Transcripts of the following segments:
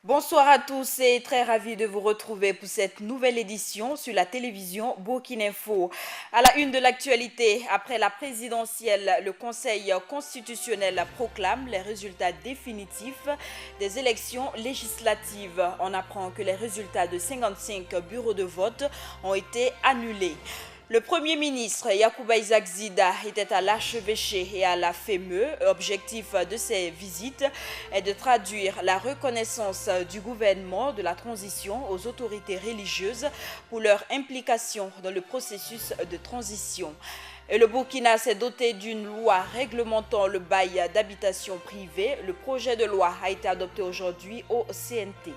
Bonsoir à tous et très ravi de vous retrouver pour cette nouvelle édition sur la télévision Burkina Info. À la une de l'actualité, après la présidentielle, le Conseil constitutionnel proclame les résultats définitifs des élections législatives. On apprend que les résultats de 55 bureaux de vote ont été annulés. Le Premier ministre Yacouba Isaac Zida était à l'archevêché et à la FEME. Objectif de ces visites est de traduire la reconnaissance du gouvernement de la transition aux autorités religieuses pour leur implication dans le processus de transition. Et le Burkina s'est doté d'une loi réglementant le bail d'habitation privée. Le projet de loi a été adopté aujourd'hui au CNT.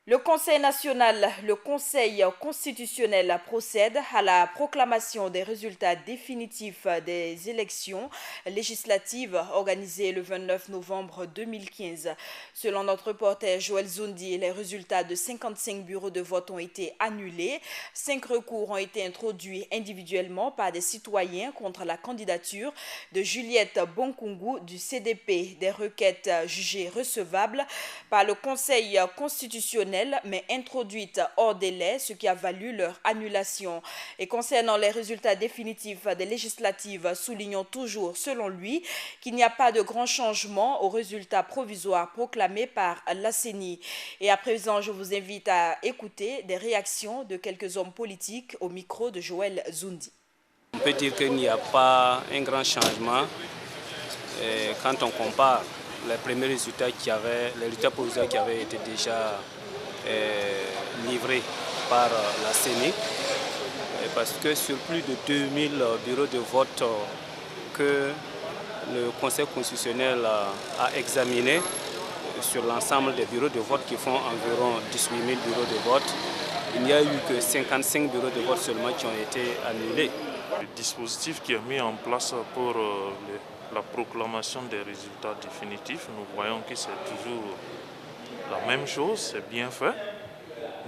Le Conseil national, le Conseil constitutionnel procède à la proclamation des résultats définitifs des élections législatives organisées le 29 novembre 2015. Selon notre reporter Joël Zoundi, les résultats de 55 bureaux de vote ont été annulés. 5 recours ont été introduits individuellement par des citoyens contre la candidature de Juliette Bonkungu du CDP. Des requêtes jugées recevables par le Conseil constitutionnel mais introduites hors délai, ce qui a valu leur annulation. Et concernant les résultats définitifs des législatives, soulignons toujours, selon lui, qu'il n'y a pas de grand changement aux résultats provisoires proclamés par la CENI. Et à présent, je vous invite à écouter des réactions de quelques hommes politiques au micro de Joël Zoundi. On peut dire qu'il n'y a pas un grand changement quand on compare les premiers résultats les résultats provisoires qui avaient été déjà livrés par la CENI, parce que sur plus de 2000 bureaux de vote que le Conseil constitutionnel a examiné sur l'ensemble des bureaux de vote qui font environ 18 000 bureaux de vote, il n'y a eu que 55 bureaux de vote seulement qui ont été annulés. Le dispositif qui est mis en place pour la proclamation des résultats définitifs, nous voyons que c'est toujours la même chose, c'est bien fait.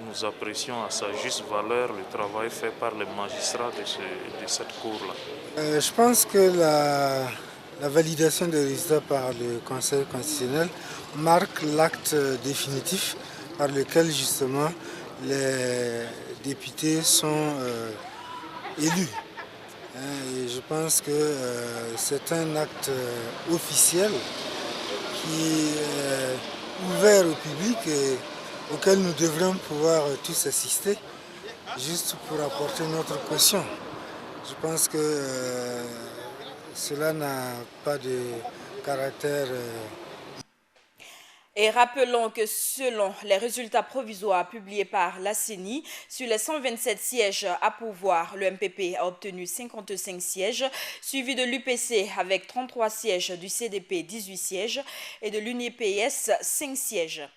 Nous apprécions à sa juste valeur le travail fait par les magistrats de cette cour-là. Je pense que la validation des résultats par le Conseil constitutionnel marque l'acte définitif par lequel justement les députés sont élus. Et je pense que c'est un acte officiel qui est ouvert au public et auquel nous devrions pouvoir tous assister, juste pour apporter notre caution. Je pense que cela n'a pas de caractère. Et rappelons que selon les résultats provisoires publiés par la CENI, sur les 127 sièges à pouvoir, le MPP a obtenu 55 sièges, suivi de l'UPC avec 33 sièges, du CDP 18 sièges et de l'UNIPS 5 sièges.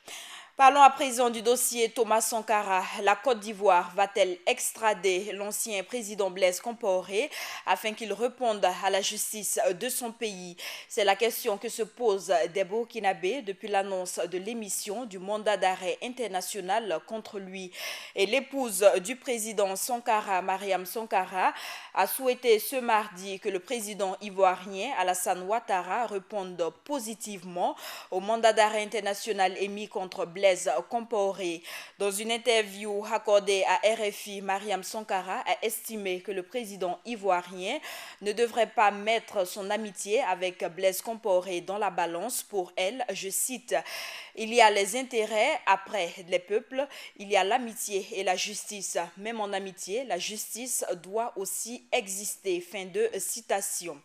Parlons à présent du dossier Thomas Sankara. La Côte d'Ivoire va-t-elle extrader l'ancien président Blaise Compaoré afin qu'il réponde à la justice de son pays? C'est la question que se posent des Burkinabés depuis l'annonce de l'émission du mandat d'arrêt international contre lui. Et l'épouse du président Sankara, Mariam Sankara, a souhaité ce mardi que le président ivoirien Alassane Ouattara réponde positivement au mandat d'arrêt international émis contre Blaise Compaoré. Dans une interview accordée à RFI, Mariam Sankara a estimé que le président ivoirien ne devrait pas mettre son amitié avec Blaise Compaoré dans la balance. Pour elle, je cite, « Il y a les intérêts après les peuples, il y a l'amitié et la justice. Même en amitié, la justice doit aussi exister. » Fin de citation.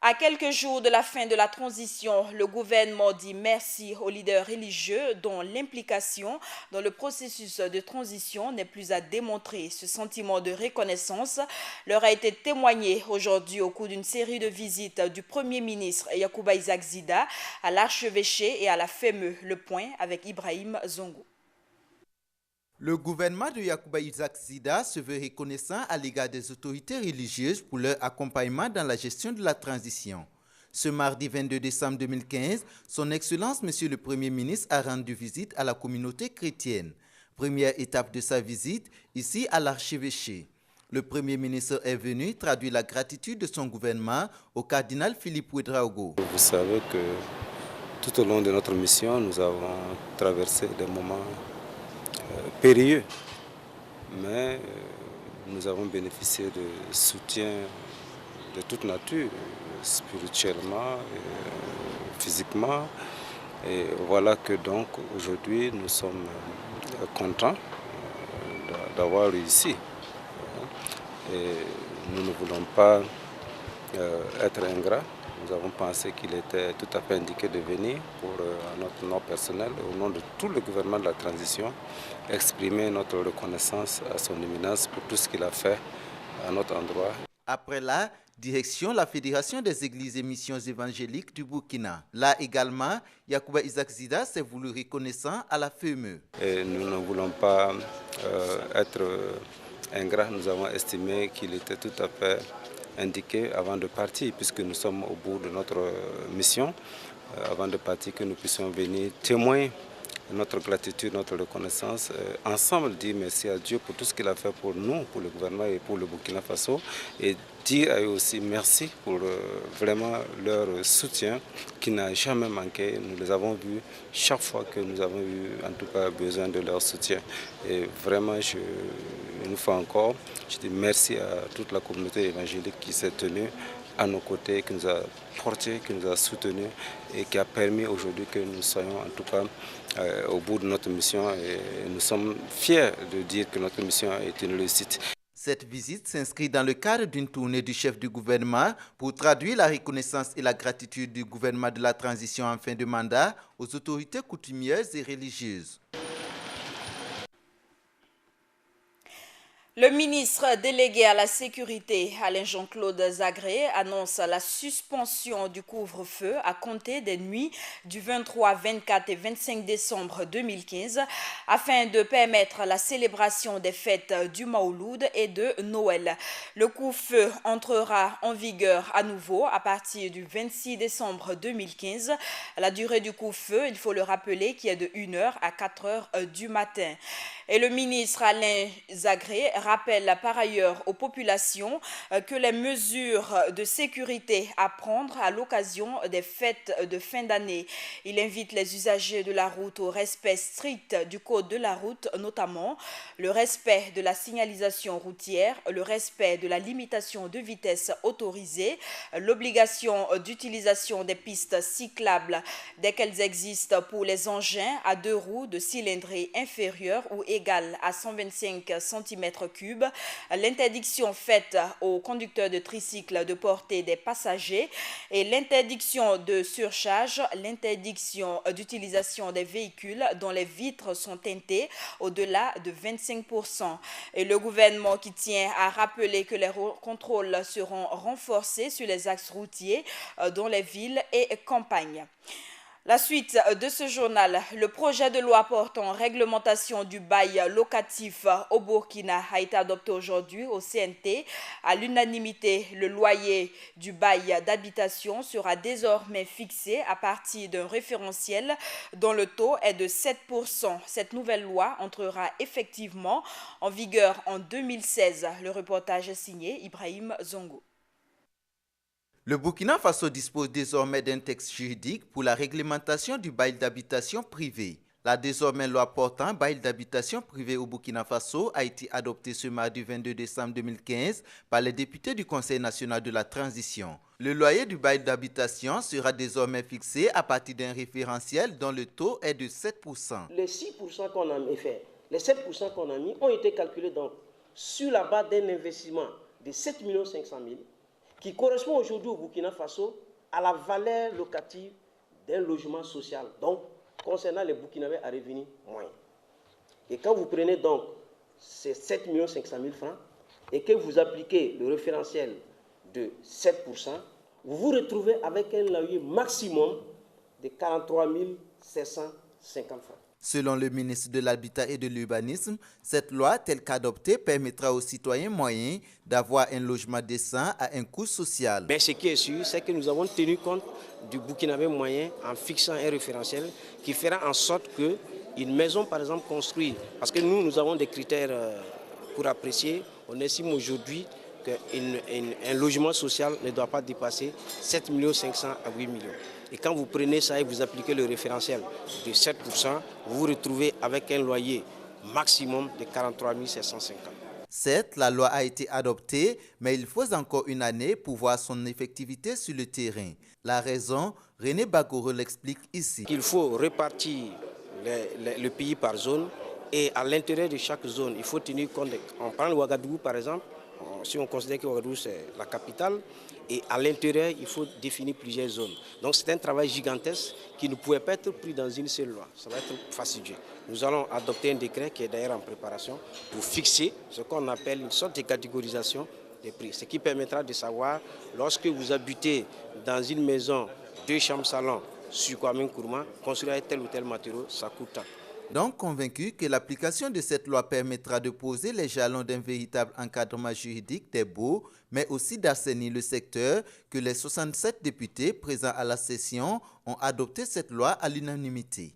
À quelques jours de la fin de la transition, le gouvernement dit merci aux leaders religieux dont l'implication dans le processus de transition n'est plus à démontrer. Ce sentiment de reconnaissance leur a été témoigné aujourd'hui au cours d'une série de visites du Premier ministre Yacouba Isaac Zida à l'archevêché et à la FEME. Le point avec Ibrahim Zongo. Le gouvernement de Yacouba Isaac Zida se veut reconnaissant à l'égard des autorités religieuses pour leur accompagnement dans la gestion de la transition. Ce mardi 22 décembre 2015, son Excellence Monsieur le Premier ministre a rendu visite à la communauté chrétienne. Première étape de sa visite, ici à l'archevêché. Le Premier ministre est venu traduire la gratitude de son gouvernement au cardinal Philippe Ouedraogo. Vous savez que Tout au long de notre mission, nous avons traversé des moments périlleux, mais nous avons bénéficié de soutien de toute nature, spirituellement, physiquement. Et voilà que donc aujourd'hui nous sommes contents d'avoir réussi. Et nous ne voulons pas être ingrats. Nous avons pensé qu'il était tout à fait indiqué de venir pour notre nom personnel, au nom de tout le gouvernement de la transition, exprimer notre reconnaissance à son éminence pour tout ce qu'il a fait à notre endroit. Après la direction, la Fédération des Églises et Missions évangéliques du Burkina. Là également, Yacouba Isaac Zida s'est voulu reconnaissant à la FEME. Et nous ne voulons pas être ingrats. Nous avons estimé qu'il était tout à fait indiqué avant de partir, puisque nous sommes au bout de notre mission, avant de partir, que nous puissions venir témoigner notre gratitude, notre reconnaissance, ensemble dire merci à Dieu pour tout ce qu'il a fait pour nous, pour le gouvernement et pour le Burkina Faso, et dire à eux aussi merci pour vraiment leur soutien qui n'a jamais manqué. Nous les avons vus chaque fois que nous avons eu en tout cas besoin de leur soutien. Et vraiment, une fois encore, je dis merci à toute la communauté évangélique qui s'est tenue à nos côtés, qui nous a portés, qui nous a soutenus et qui a permis aujourd'hui que nous soyons en tout cas au bout de notre mission, et nous sommes fiers de dire que notre mission est une réussite. Cette visite s'inscrit dans le cadre d'une tournée du chef du gouvernement pour traduire la reconnaissance et la gratitude du gouvernement de la transition en fin de mandat aux autorités coutumières et religieuses. Le ministre délégué à la sécurité, Alain Jean-Claude Zagré, annonce la suspension du couvre-feu à compter des nuits du 23, 24 et 25 décembre 2015 afin de permettre la célébration des fêtes du Maouloud et de Noël. Le couvre-feu entrera en vigueur à nouveau à partir du 26 décembre 2015. La durée du couvre-feu, il faut le rappeler, qui est de 1h à 4h du matin. Et le ministre Alain Zagré rappelle par ailleurs aux populations que les mesures de sécurité à prendre à l'occasion des fêtes de fin d'année. Il invite les usagers de la route au respect strict du code de la route, notamment le respect de la signalisation routière, le respect de la limitation de vitesse autorisée, l'obligation d'utilisation des pistes cyclables dès qu'elles existent pour les engins à 2 roues de cylindrée inférieure ou égale à 125 cm3, l'interdiction faite aux conducteurs de tricycles de porter des passagers et l'interdiction de surcharge, l'interdiction d'utilisation des véhicules dont les vitres sont teintées au-delà de 25%. Et le gouvernement qui tient à rappeler que les contrôles seront renforcés sur les axes routiers dans les villes et campagnes. La suite de ce journal, le projet de loi portant réglementation du bail locatif au Burkina a été adopté aujourd'hui au CNT. À l'unanimité, le loyer du bail d'habitation sera désormais fixé à partir d'un référentiel dont le taux est de 7%. Cette nouvelle loi entrera effectivement en vigueur en 2016. Le reportage est signé Ibrahim Zongo. Le Burkina Faso dispose désormais d'un texte juridique pour la réglementation du bail d'habitation privé. La désormais loi portant bail d'habitation privé au Burkina Faso a été adoptée ce mardi 22 décembre 2015 par les députés du Conseil national de la transition. Le loyer du bail d'habitation sera désormais fixé à partir d'un référentiel dont le taux est de 7%. Les 6% qu'on a fait, les 7% qu'on a mis ont été calculés donc sur la base d'un investissement de 7 500 000 qui correspond aujourd'hui au Burkina Faso à la valeur locative d'un logement social, donc concernant les Burkinabés à revenus moyens. Et quand vous prenez donc ces 7 500 000 francs et que vous appliquez le référentiel de 7%, vous vous retrouvez avec un loyer maximum de 43 750 francs. Selon le ministre de l'Habitat et de l'Urbanisme, cette loi, telle qu'adoptée, permettra aux citoyens moyens d'avoir un logement décent à un coût social. Mais ce qui est sûr, c'est que nous avons tenu compte du Burkinabé moyen en fixant un référentiel qui fera en sorte qu'une maison, par exemple, construite, parce que nous avons des critères pour apprécier, on estime aujourd'hui qu'un logement social ne doit pas dépasser 7 500 à 8 millions. Et quand vous prenez ça et vous appliquez le référentiel de 7%, vous vous retrouvez avec un loyer maximum de 43 750. Certes, la loi a été adoptée, mais il faut encore une année pour voir son effectivité sur le terrain. La raison, René Bagoro l'explique ici. Il faut répartir le pays par zone et à l'intérieur de chaque zone, il faut tenir compte. On prend le Ouagadougou par exemple, si on considère que Ouagadougou c'est la capitale, et à l'intérieur, il faut définir plusieurs zones. Donc c'est un travail gigantesque qui ne pouvait pas être pris dans une seule loi. Ça va être fastidieux. Nous allons adopter un décret qui est d'ailleurs en préparation pour fixer ce qu'on appelle une sorte de catégorisation des prix. Ce qui permettra de savoir, lorsque vous habitez dans une maison, 2 chambres salon sur Kwame Nkrumah, construire tel ou tel matériau, ça coûte tant. Donc convaincu que l'application de cette loi permettra de poser les jalons d'un véritable encadrement juridique des baux, mais aussi d'assainir le secteur, que les 67 députés présents à la session ont adopté cette loi à l'unanimité.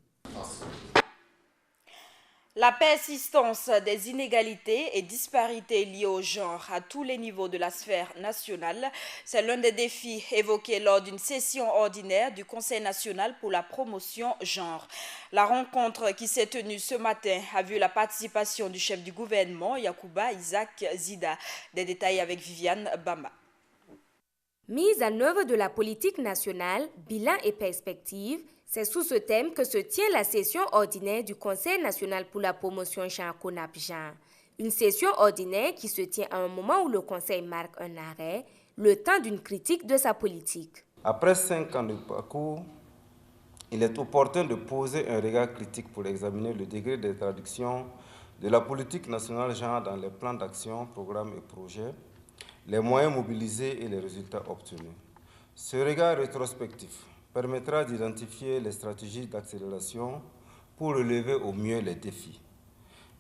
La persistance des inégalités et disparités liées au genre à tous les niveaux de la sphère nationale, c'est l'un des défis évoqués lors d'une session ordinaire du Conseil national pour la promotion genre. La rencontre qui s'est tenue ce matin a vu la participation du chef du gouvernement, Yacouba Isaac Zida. Des détails avec Viviane Bama. Mise en œuvre de la politique nationale, bilan et perspective, c'est sous ce thème que se tient la session ordinaire du Conseil national pour la promotion genre CONAP-Genre. Une session ordinaire qui se tient à un moment où le Conseil marque un arrêt, le temps d'une critique de sa politique. Après 5 ans de parcours, il est opportun de poser un regard critique pour examiner le degré de traduction de la politique nationale genre dans les plans d'action, programmes et projets, les moyens mobilisés et les résultats obtenus. Ce regard rétrospectif permettra d'identifier les stratégies d'accélération pour relever au mieux les défis.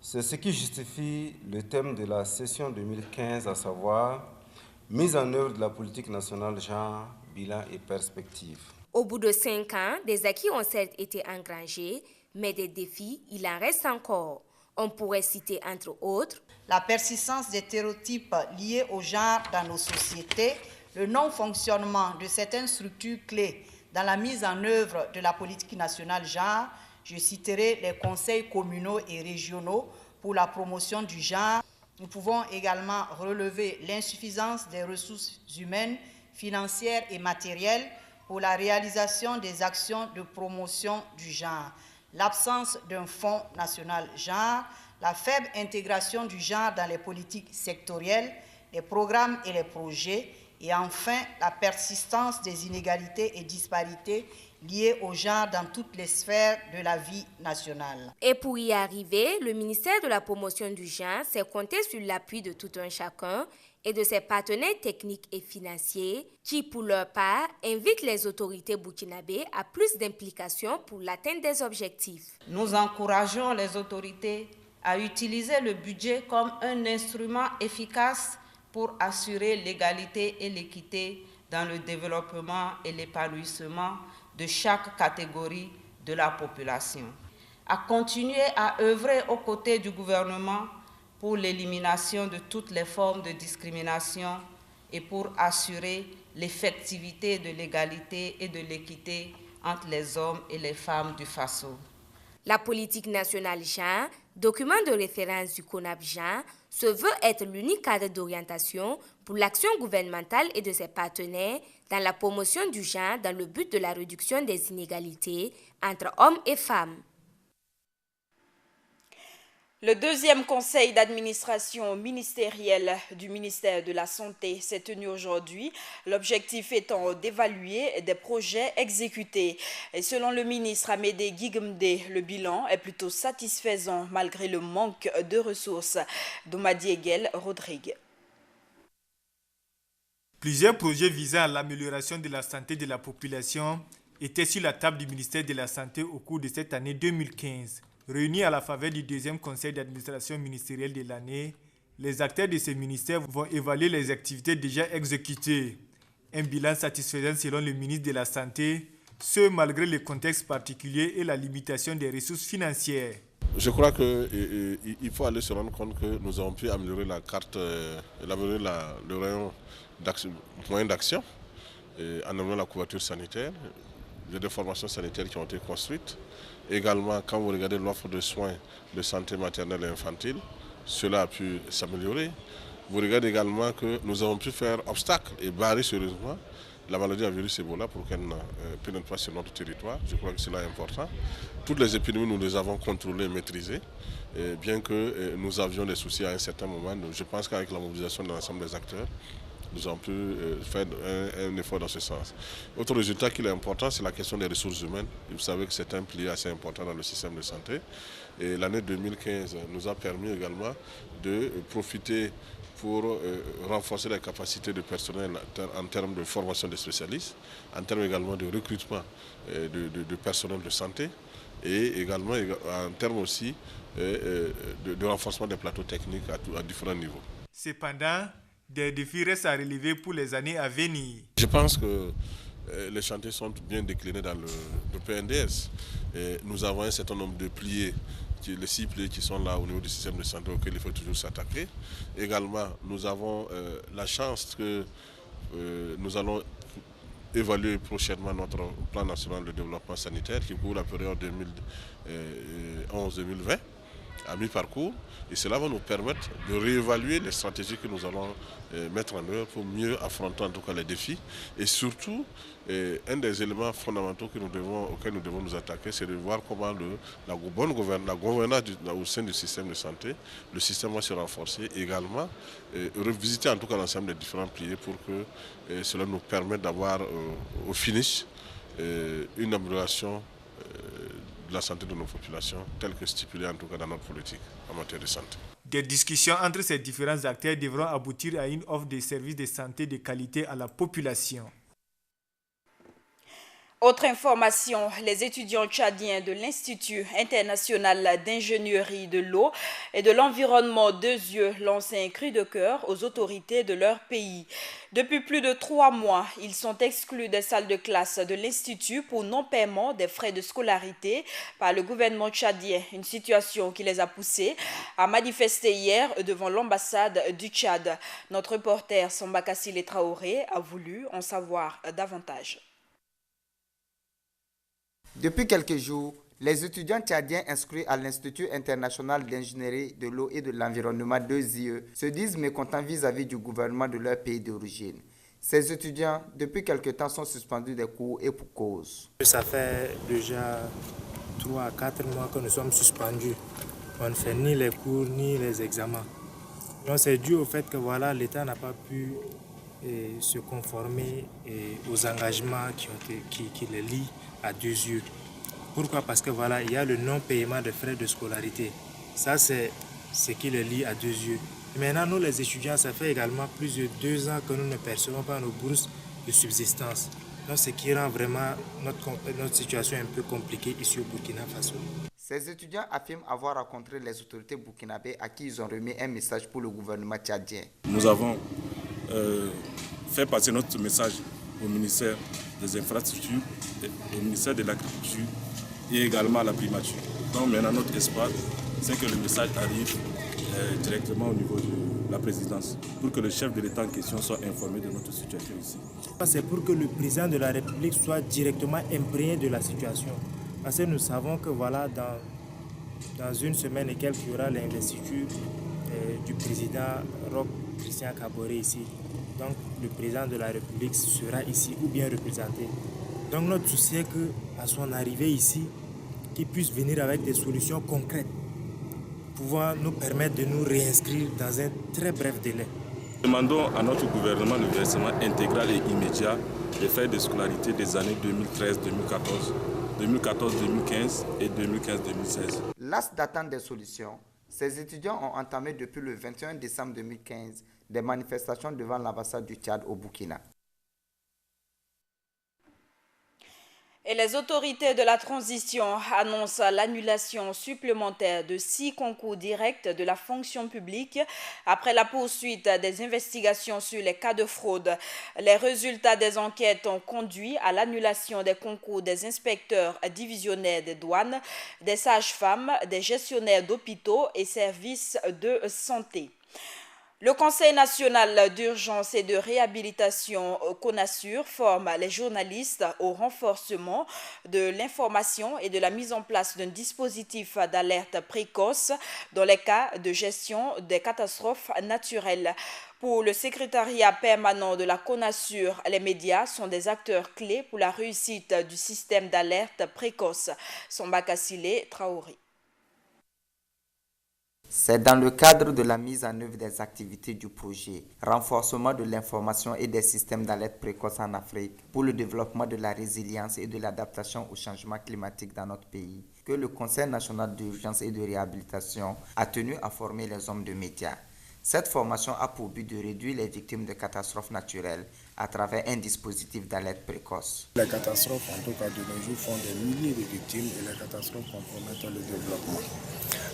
C'est ce qui justifie le thème de la session 2015, à savoir « Mise en œuvre de la politique nationale genre, bilan et perspective ». Au bout de 5 ans, des acquis ont certes été engrangés, mais des défis, il en reste encore. On pourrait citer entre autres la persistance des stéréotypes liés au genre dans nos sociétés, le non-fonctionnement de certaines structures clés dans la mise en œuvre de la politique nationale genre. Je citerai les conseils communaux et régionaux pour la promotion du genre. Nous pouvons également relever l'insuffisance des ressources humaines, financières et matérielles pour la réalisation des actions de promotion du genre, l'absence d'un fonds national genre, la faible intégration du genre dans les politiques sectorielles, les programmes et les projets, et enfin la persistance des inégalités et disparités liées au genre dans toutes les sphères de la vie nationale. Et pour y arriver, le ministère de la promotion du genre s'est compté sur l'appui de tout un chacun et de ses partenaires techniques et financiers qui, pour leur part, invitent les autorités burkinabées à plus d'implication pour l'atteinte des objectifs. Nous encourageons les autorités à utiliser le budget comme un instrument efficace pour assurer l'égalité et l'équité dans le développement et l'épanouissement de chaque catégorie de la population. À continuer à œuvrer aux côtés du gouvernement pour l'élimination de toutes les formes de discrimination et pour assurer l'effectivité de l'égalité et de l'équité entre les hommes et les femmes du Faso. La politique nationale genre, document de référence du CONAP-Genre, se veut être l'unique cadre d'orientation pour l'action gouvernementale et de ses partenaires dans la promotion du genre dans le but de la réduction des inégalités entre hommes et femmes. Le deuxième conseil d'administration ministériel du ministère de la Santé s'est tenu aujourd'hui, l'objectif étant d'évaluer des projets exécutés. Et selon le ministre Amédée Guigemde, le bilan est plutôt satisfaisant malgré le manque de ressources. Domadi Egel Rodrigue. Plusieurs projets visant à l'amélioration de la santé de la population étaient sur la table du ministère de la Santé au cours de cette année 2015. Réunis à la faveur du deuxième conseil d'administration ministérielle de l'année, les acteurs de ces ministères vont évaluer les activités déjà exécutées. Un bilan satisfaisant selon le ministre de la Santé, ce malgré le contexte particulier et la limitation des ressources financières. Je crois qu'il faut aller se rendre compte que nous avons pu améliorer la carte, le rayon moyen d'action en amenant la couverture sanitaire. Il y a des formations sanitaires qui ont été construites. Également, quand vous regardez l'offre de soins de santé maternelle et infantile, cela a pu s'améliorer. Vous regardez également que nous avons pu faire obstacle et barrer sérieusement la maladie à virus Ebola pour qu'elle ne pénètre pas sur notre territoire. Je crois que cela est important. Toutes les épidémies, nous les avons contrôlées et maîtrisées, bien que nous avions des soucis à un certain moment. Je pense qu'avec la mobilisation de l'ensemble des acteurs, nous avons pu faire un effort dans ce sens. Autre résultat qui est important, c'est la question des ressources humaines. Vous savez que c'est un pilier assez important dans le système de santé. Et l'année 2015 nous a permis également de profiter pour renforcer la capacité de personnel en termes de formation des spécialistes, en termes également de recrutement de personnel de santé et également en termes aussi de renforcement des plateaux techniques à différents niveaux. Cependant, des défis restent à relever pour les années à venir. Je pense que les chantiers sont bien déclinés dans le PNDS. Et nous avons un certain nombre de piliers, les 6 piliers qui sont là au niveau du système de santé auxquels il faut toujours s'attaquer. Également, nous avons la chance que nous allons évaluer prochainement notre plan national de développement sanitaire qui couvre la période 2011-2020 à mi-parcours. Et cela va nous permettre de réévaluer les stratégies que nous allons mettre en œuvre pour mieux affronter en tout cas les défis. Et surtout, un des éléments fondamentaux auxquels nous devons nous attaquer, c'est de voir comment la gouvernance au sein du système de santé, le système va se renforcer également, revisiter en tout cas l'ensemble des différents piliers pour que cela nous permette d'avoir au finish une amélioration de la santé de nos populations, telle que stipulée en tout cas dans notre politique en matière de santé. Des discussions entre ces différents acteurs devront aboutir à une offre de services de santé de qualité à la population. Autre information, les étudiants tchadiens de l'Institut international d'ingénierie de l'eau et de l'environnement 2 yeux lancent un cri de cœur aux autorités de leur pays. Depuis plus de 3 mois, ils sont exclus des salles de classe de l'Institut pour non-paiement des frais de scolarité par le gouvernement tchadien, une situation qui les a poussés à manifester hier devant l'ambassade du Tchad. Notre reporter Samba Kassile Traoré a voulu en savoir davantage. Depuis quelques jours, les étudiants tchadiens inscrits à l'Institut international d'ingénierie de l'eau et de l'environnement 2IE se disent mécontents vis-à-vis du gouvernement de leur pays d'origine. Ces étudiants, depuis quelque temps, sont suspendus des cours et pour cause. Ça fait déjà 3 à 4 mois que nous sommes suspendus. On ne fait ni les cours ni les examens. Donc c'est dû au fait que voilà, l'État n'a pas pu se conformer aux engagements qui les lient à 2 yeux. Pourquoi? Parce que voilà, il y a le non-paiement de frais de scolarité. Ça, c'est ce qui les lie à 2 yeux. Maintenant, nous, les étudiants, ça fait également plus de 2 ans que nous ne percevons pas nos bourses de subsistance. Donc, ce qui rend vraiment notre situation un peu compliquée ici au Burkina Faso. Ces étudiants affirment avoir rencontré les autorités burkinabées à qui ils ont remis un message pour le gouvernement tchadien. Nous avons fait passer notre message au ministère des infrastructures, au ministère de l'agriculture et également à la primature. Donc maintenant notre espoir, c'est que le message arrive directement au niveau de la présidence pour que le chef de l'État en question soit informé de notre situation ici. C'est pour que le président de la République soit directement imprégné de la situation. Parce que nous savons que voilà, dans une semaine et quelques, il y aura l'investiture du président Roch Christian Kaboré ici. Donc le président de la République sera ici ou bien représenté. Donc notre souci est qu'à son arrivée ici, qu'il puisse venir avec des solutions concrètes, pouvant nous permettre de nous réinscrire dans un très bref délai. Demandons à notre gouvernement le versement intégral et immédiat des frais de scolarité des années 2013-2014, 2014-2015 et 2015-2016. Las d'attente des solutions, ces étudiants ont entamé depuis le 21 décembre 2015 des manifestations devant l'ambassade du Tchad au Burkina. Et les autorités de la transition annoncent l'annulation supplémentaire de 6 concours directs de la fonction publique après la poursuite des investigations sur les cas de fraude. Les résultats des enquêtes ont conduit à l'annulation des concours des inspecteurs divisionnaires des douanes, des sages-femmes, des gestionnaires d'hôpitaux et services de santé. Le Conseil national d'urgence et de réhabilitation CONASUR forme les journalistes au renforcement de l'information et de la mise en place d'un dispositif d'alerte précoce dans les cas de gestion des catastrophes naturelles. Pour le secrétariat permanent de la CONASUR, les médias sont des acteurs clés pour la réussite du système d'alerte précoce. Sombakassile Traoré. C'est dans le cadre de la mise en œuvre des activités du projet renforcement de l'information et des systèmes d'alerte précoce en Afrique pour le développement de la résilience et de l'adaptation au changement climatique dans notre pays que le Conseil national d'urgence et de réhabilitation a tenu à former les hommes de médias. Cette formation a pour but de réduire les victimes de catastrophes naturelles à travers un dispositif d'alerte précoce. Les catastrophes, en tout cas de nos jours, font des milliers de victimes et les catastrophes compromettent le développement.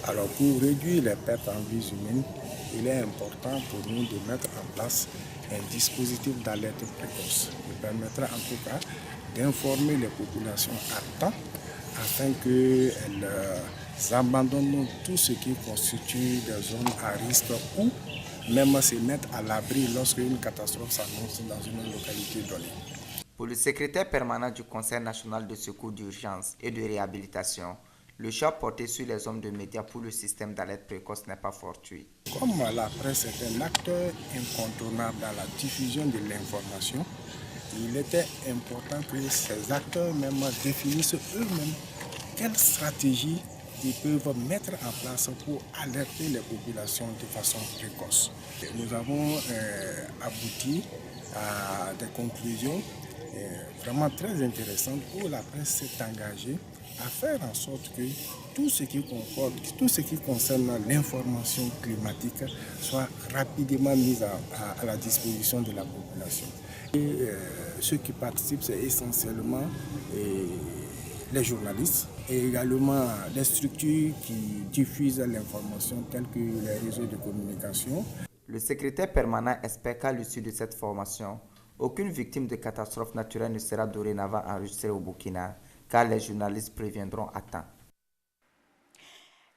Alors pour réduire les pertes en vies humaines, il est important pour nous de mettre en place un dispositif d'alerte précoce qui permettra en tout cas d'informer les populations à temps afin qu'elles abandonnent tout ce qui constitue des zones à risque ou même se mettre à l'abri lorsque une catastrophe s'annonce dans une localité donnée. Pour le secrétaire permanent du Conseil national de secours d'urgence et de réhabilitation, le choix porté sur les hommes de médias pour le système d'alerte précoce n'est pas fortuit. Comme la presse est un acteur incontournable dans la diffusion de l'information, il était important que ces acteurs même définissent eux-mêmes quelle stratégie ils peuvent mettre en place pour alerter les populations de façon précoce. Nous avons abouti à des conclusions vraiment très intéressantes où la presse s'est engagée à faire en sorte que tout ce qui concerne l'information climatique soit rapidement mis à la disposition de la population. Et ceux qui participent, c'est essentiellement les journalistes et également les structures qui diffusent l'information telles que les réseaux de communication. Le secrétaire permanent espère qu'à l'issue de cette formation, aucune victime de catastrophe naturelle ne sera dorénavant enregistrée au Burkina, car les journalistes préviendront à temps.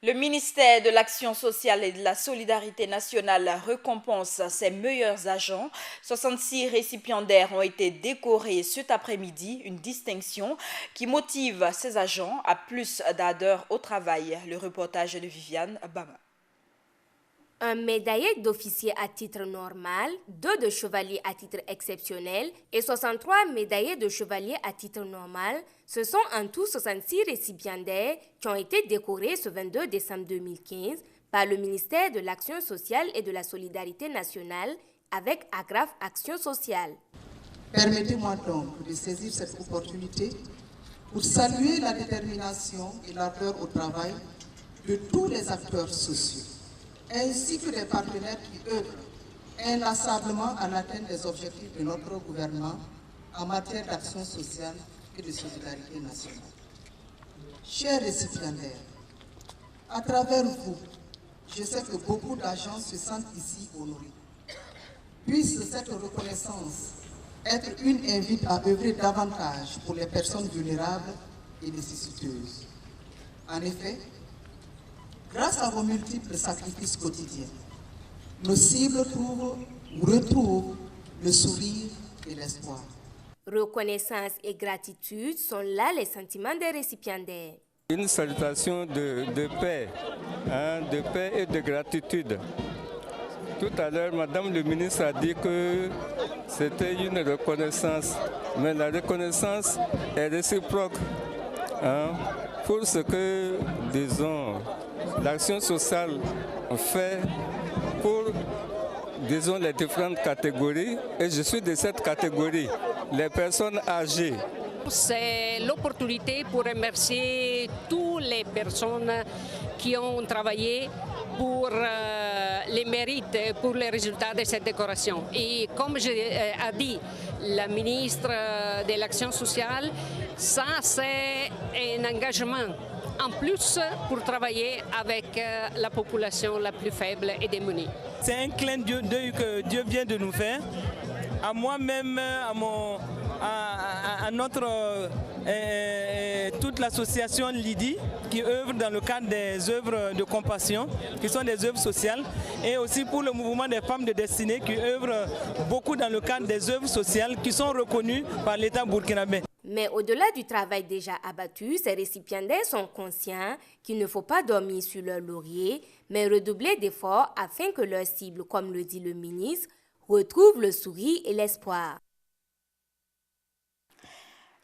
Le ministère de l'Action sociale et de la solidarité nationale récompense ses meilleurs agents. 66 récipiendaires ont été décorés cet après-midi, une distinction qui motive ces agents à plus d'ardeur au travail. Le reportage de Viviane Bama. Un médaillé d'officier à titre normal, 2 de chevalier à titre exceptionnel et 63 médaillés de chevalier à titre normal. Ce sont en tout 66 récipiendaires qui ont été décorés ce 22 décembre 2015 par le ministère de l'Action sociale et de la solidarité nationale avec Agraf Action sociale. Permettez-moi donc de saisir cette opportunité pour saluer la détermination et l'ardeur au travail de tous les acteurs sociaux, ainsi que des partenaires qui œuvrent inlassablement à l'atteinte des objectifs de notre gouvernement en matière d'action sociale et de solidarité nationale. Chers récipiendaires, à travers vous, je sais que beaucoup d'agents se sentent ici honorés. Puisse cette reconnaissance être une invite à œuvrer davantage pour les personnes vulnérables et nécessiteuses. En effet, grâce à vos multiples sacrifices quotidiens, nos cibles retrouvent le sourire et l'espoir. Reconnaissance et gratitude sont là les sentiments des récipiendaires. Une salutation de paix, de paix et de gratitude. Tout à l'heure, Madame le ministre a dit que c'était une reconnaissance, mais la reconnaissance est réciproque pour ce que, disons, l'action sociale fait pour, disons, les différentes catégories, et je suis de cette catégorie, les personnes âgées. C'est l'opportunité pour remercier tous les les personnes qui ont travaillé pour les mérites, pour les résultats de cette décoration. Et comme a dit la ministre de l'Action sociale, ça c'est un engagement en plus pour travailler avec la population la plus faible et démunie. C'est un clin d'œil que Dieu vient de nous faire, à moi-même, à notre, toute l'association Lydie qui œuvre dans le cadre des œuvres de compassion, qui sont des œuvres sociales, et aussi pour le mouvement des femmes de destinée qui œuvre beaucoup dans le cadre des œuvres sociales qui sont reconnues par l'État burkinabé. Mais au-delà du travail déjà abattu, ces récipiendaires sont conscients qu'il ne faut pas dormir sur leur laurier, mais redoubler d'efforts afin que leur cible, comme le dit le ministre, retrouve le sourire et l'espoir.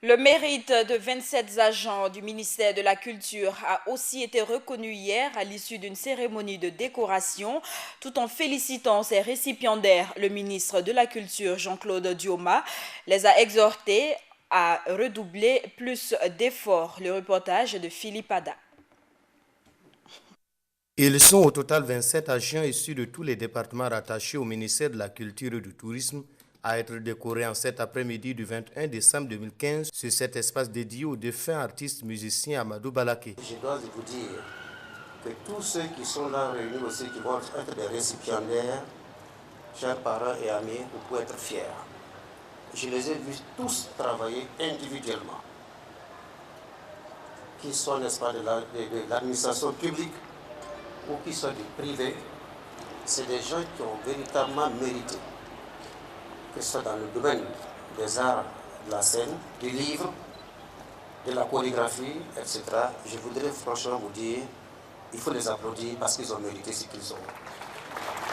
Le mérite de 27 agents du ministère de la Culture a aussi été reconnu hier à l'issue d'une cérémonie de décoration. Tout en félicitant ses récipiendaires, le ministre de la Culture, Jean-Claude Dioma, les a exhortés à redoubler plus d'efforts. Le reportage de Philippe Ada. Ils sont au total 27 agents issus de tous les départements rattachés au ministère de la Culture et du Tourisme à être décorés en cet après-midi du 21 décembre 2015 sur cet espace dédié au défunt artiste musicien Amadou Balaké. Je dois vous dire que tous ceux qui sont là réunis aussi, qui vont être des récipiendaires, chers parents et amis, vous pouvez être fiers. Je les ai vus tous travailler individuellement, qu'ils soient, n'est-ce pas, de l'administration publique ou qu'ils soient du privé. C'est des gens qui ont véritablement mérité, que ce soit dans le domaine des arts, de la scène, du livre, de la chorégraphie, etc. Je voudrais franchement vous dire, il faut les applaudir parce qu'ils ont mérité ce qu'ils ont.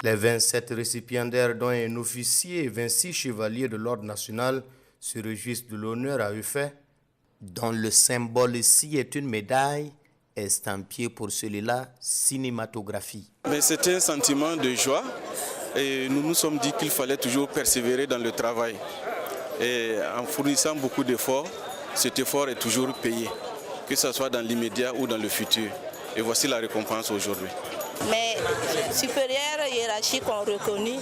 Les 27 récipiendaires, dont un officier et 26 chevaliers de l'Ordre national, se réjouissent de l'honneur à eux fait, dont le symbole ici est une médaille estampillée pour celui-là cinématographie. C'est un sentiment de joie et nous nous sommes dit qu'il fallait toujours persévérer dans le travail. Et en fournissant beaucoup d'efforts, cet effort est toujours payé, que ce soit dans l'immédiat ou dans le futur. Et voici la récompense aujourd'hui. Mes supérieurs hiérarchiques ont reconnu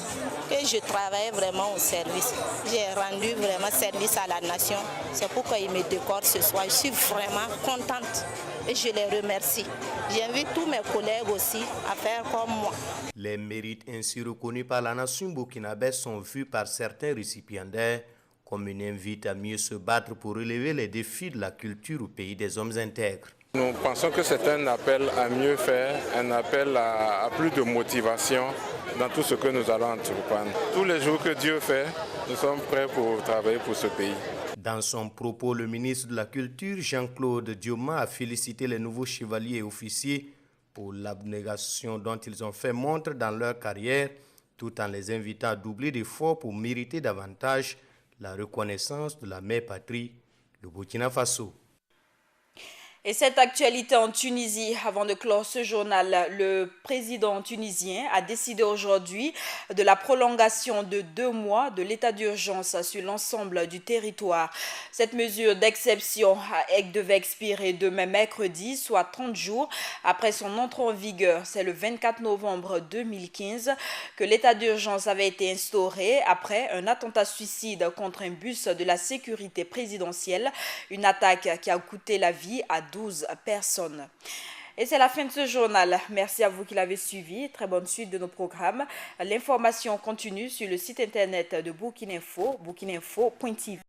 que je travaille vraiment au service. J'ai rendu vraiment service à la nation. C'est pourquoi ils me décorent ce soir. Je suis vraiment contente et je les remercie. J'invite tous mes collègues aussi à faire comme moi. Les mérites ainsi reconnus par la nation burkinabé sont vus par certains récipiendaires comme une invite à mieux se battre pour relever les défis de la culture au pays des hommes intègres. Nous pensons que c'est un appel à mieux faire, un appel à plus de motivation dans tout ce que nous allons entreprendre. Tous les jours que Dieu fait, nous sommes prêts pour travailler pour ce pays. Dans son propos, le ministre de la Culture, Jean-Claude Dioma, a félicité les nouveaux chevaliers et officiers pour l'abnégation dont ils ont fait montre dans leur carrière, tout en les invitant à doubler d'efforts pour mériter davantage la reconnaissance de la mère patrie, le Burkina Faso. Et cette actualité en Tunisie, avant de clore ce journal, le président tunisien a décidé aujourd'hui de la prolongation de 2 mois de l'état d'urgence sur l'ensemble du territoire. Cette mesure d'exception devait expirer demain mercredi, soit 30 jours après son entrée en vigueur. C'est le 24 novembre 2015 que l'état d'urgence avait été instauré après un attentat suicide contre un bus de la sécurité présidentielle, une attaque qui a coûté la vie à 12 personnes. Et c'est la fin de ce journal. Merci à vous qui l'avez suivi. Très bonne suite de nos programmes. L'information continue sur le site internet de Burkina Info, burkineinfo.tv.